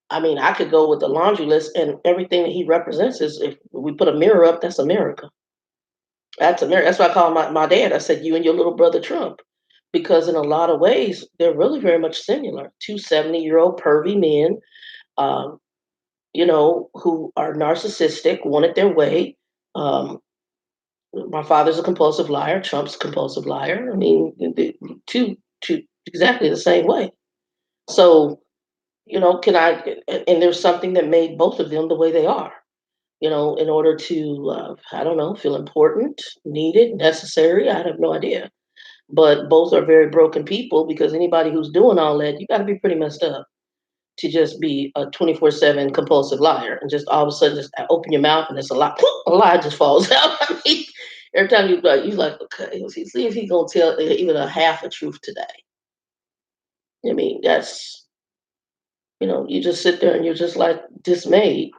I mean, I could go with the laundry list, and everything that he represents is if we put a mirror up, that's America. That's America. That's why I call my dad. I said, you and your little brother Trump. Because in a lot of ways, they're really very much similar. Two 70-year-old pervy men, um, who are narcissistic, want it their way. Um, my father's a compulsive liar. Trump's a compulsive liar. I mean, two exactly the same way. So, can I? And there's something that made both of them the way they are. In order to, I don't know, feel important, needed, necessary. I have no idea. But both are very broken people because anybody who's doing all that, you got to be pretty messed up to just be a 24/7 compulsive liar and just all of a sudden just open your mouth and it's a lie just falls out. I mean, every time you like, okay, let's see if he's gonna tell even a half a truth today. I mean, that's you just sit there and you're just like dismayed.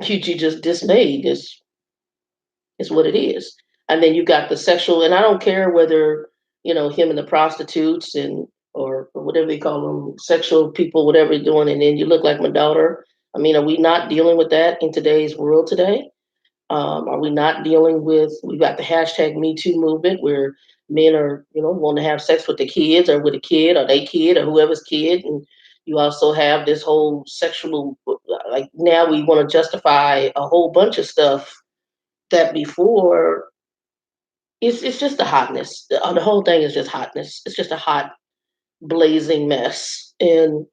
You just dismayed is what it is. And then you got the sexual, and I don't care whether, him and the prostitutes or whatever they call them, sexual people, whatever you're doing, and then you look like my daughter. I mean, are we not dealing with that in today's world today? Are we not dealing with, we've got the hashtag Me Too movement where men are, want to have sex with the kids or with a kid or they kid or whoever's kid. And you also have this whole sexual, like now we want to justify a whole bunch of stuff that before it's just the hotness. The whole thing is just hotness. It's just a hot, blazing mess. And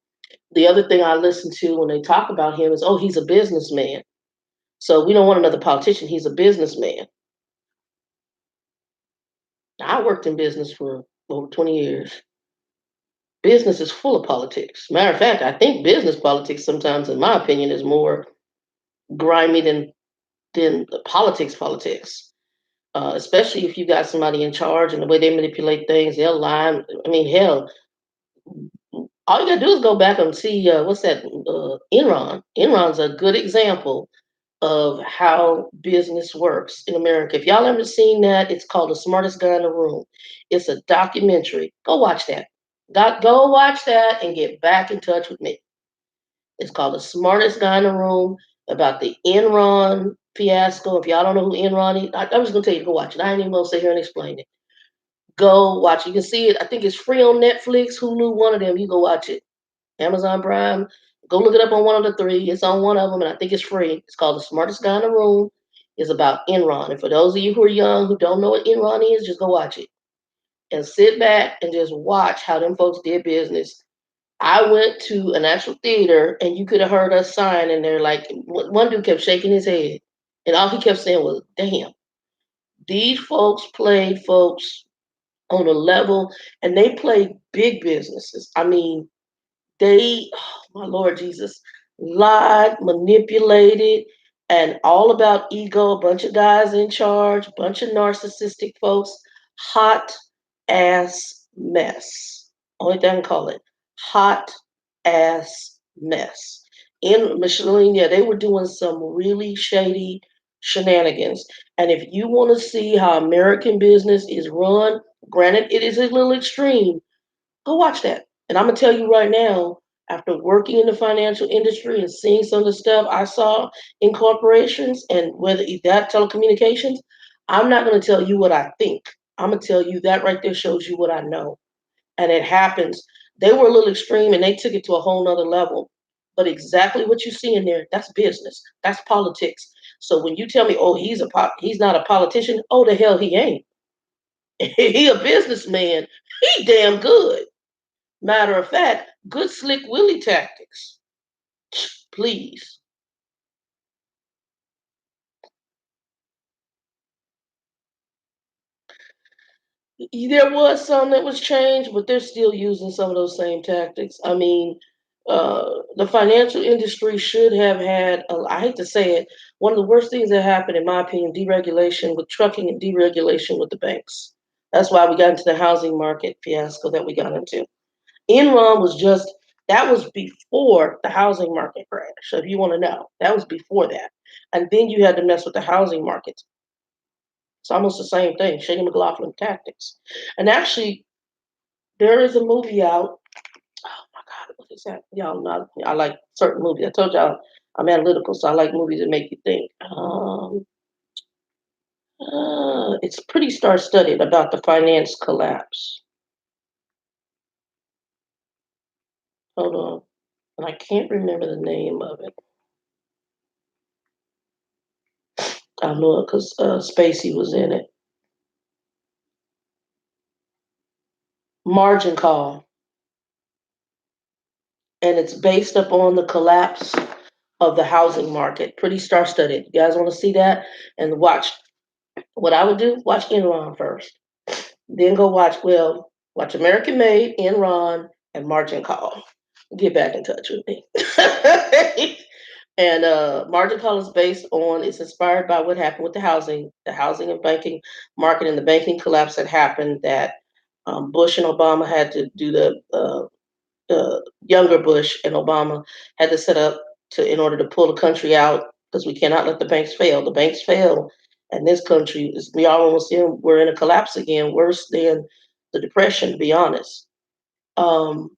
the other thing I listen to when they talk about him is, oh, he's a businessman. So we don't want another politician. He's a businessman. I worked in business for over 20 years. Business is full of politics. Matter of fact, I think business politics sometimes, in my opinion, is more grimy than the politics. Especially if you got somebody in charge and the way they manipulate things, they'll lie. I mean, hell, all you gotta do is go back and see what's that? Enron. Enron's a good example of how business works in America. If y'all ever seen that, it's called The Smartest Guy in the Room. It's a documentary. Go watch that. Go watch that and get back in touch with me. It's called The Smartest Guy in the Room about the Enron fiasco. If y'all don't know who Enron is, I'm just gonna tell you to go watch it. I ain't even gonna sit here and explain it. Go watch it. You can see it. I think it's free on Netflix, Hulu, one of them. You go watch it. Amazon Prime. Go look it up on one of the three. It's on one of them, and I think it's free. It's called The Smartest Guy in the Room. It's about Enron. And for those of you who are young who don't know what Enron is, just go watch it and sit back and just watch how them folks did business. I went to an actual theater, and you could have heard us sign in there. Like one dude kept shaking his head, and all he kept saying was, "Damn, these folks played folks on a level, and they played big businesses. I mean, they, oh, my Lord Jesus, lied, manipulated, and all about ego. A bunch of guys in charge, bunch of narcissistic folks, hot ass mess. Only thing I can call it, hot ass mess. In Michelin, yeah, they were doing some really shady shenanigans. And if you want to see how American business is run, granted, it is a little extreme. Go watch that. And I'm gonna tell you right now, after working in the financial industry and seeing some of the stuff I saw in corporations and whether it's that telecommunications, I'm not gonna tell you what I think. I'm gonna tell you that right there shows you what I know. And it happens. They were a little extreme and they took it to a whole nother level. But exactly what you see in there, that's business. That's politics. So when you tell me, oh, he's not a politician, oh the hell he ain't. He a businessman. He damn good. Matter of fact, good slick Willie tactics. Please. There was some that was changed, but they're still using some of those same tactics. I mean, the financial industry should have had, I hate to say it, one of the worst things that happened, in my opinion, deregulation with trucking and deregulation with the banks. That's why we got into the housing market fiasco that we got into. Enron was just, that was before the housing market crash. So if you want to know, that was before that. And then you had to mess with the housing market. It's almost the same thing, Shady McLaughlin tactics. And actually, there is a movie out. Oh my God, what is that? Y'all know I like certain movies. I told y'all I'm analytical, so I like movies that make you think. It's pretty star-studded about the finance collapse. Hold on, and I can't remember the name of it. I know it because Spacey was in it. Margin Call, and it's based upon the collapse of the housing market. Pretty star-studded. You guys want to see that and watch? What I would do: watch Enron first, then go watch American Made, Enron, and Margin Call. Get back in touch with me. And Margin Call is based on, it's inspired by what happened with the housing and banking market and the banking collapse that happened that Bush and Obama had to do younger Bush and Obama had to set up to in order to pull the country out because we cannot let the banks fail. The banks fail And this country is, we all almost in, we're in a collapse again, worse than the depression, to be honest. Um,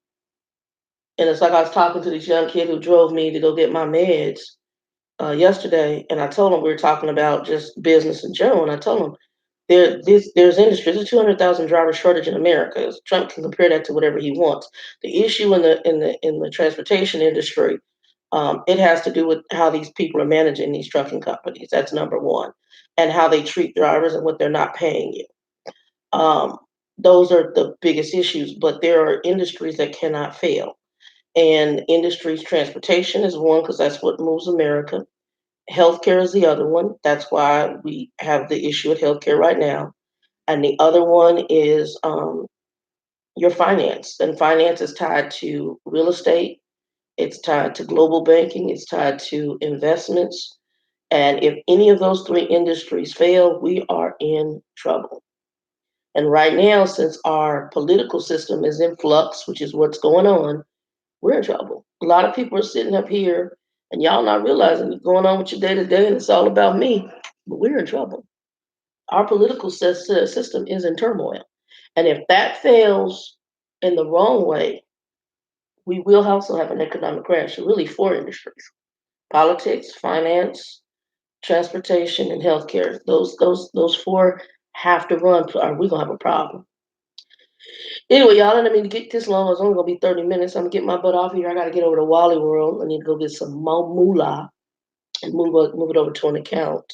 and it's like I was talking to this young kid who drove me to go get my meds yesterday, and I told him we were talking about just business in general, and I told him there's industry. There's a 200,000 driver shortage in America. Trump can compare that to whatever he wants. The issue in the transportation industry, it has to do with how these people are managing these trucking companies. That's number one, and how they treat drivers and what they're not paying you. Um, those are the biggest issues. But there are industries that cannot fail, and industries transportation is one because that's what moves America. Healthcare is the other one. That's why we have the issue with healthcare right now. And the other one is your finance. And finance is tied to real estate, it's tied to global banking, it's tied to investments. And if any of those three industries fail, we are in trouble. And right now, since our political system is in flux, which is what's going on, we're in trouble. A lot of people are sitting up here and y'all not realizing what's going on with your day to day, and it's all about me. But we're in trouble. Our political system is in turmoil. And if that fails in the wrong way, we will also have an economic crash. Really, four industries: politics, finance, transportation, and healthcare. Those four have to run, or we're gonna have a problem. Anyway, y'all, I didn't mean to get this long. It's only gonna be 30 minutes. I'm gonna get my butt off here. I gotta get over to Wally World. I need to go get some moolah and move it over to an account.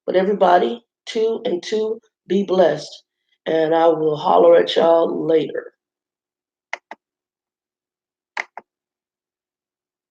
But everybody, two and two, be blessed. And I will holler at y'all later.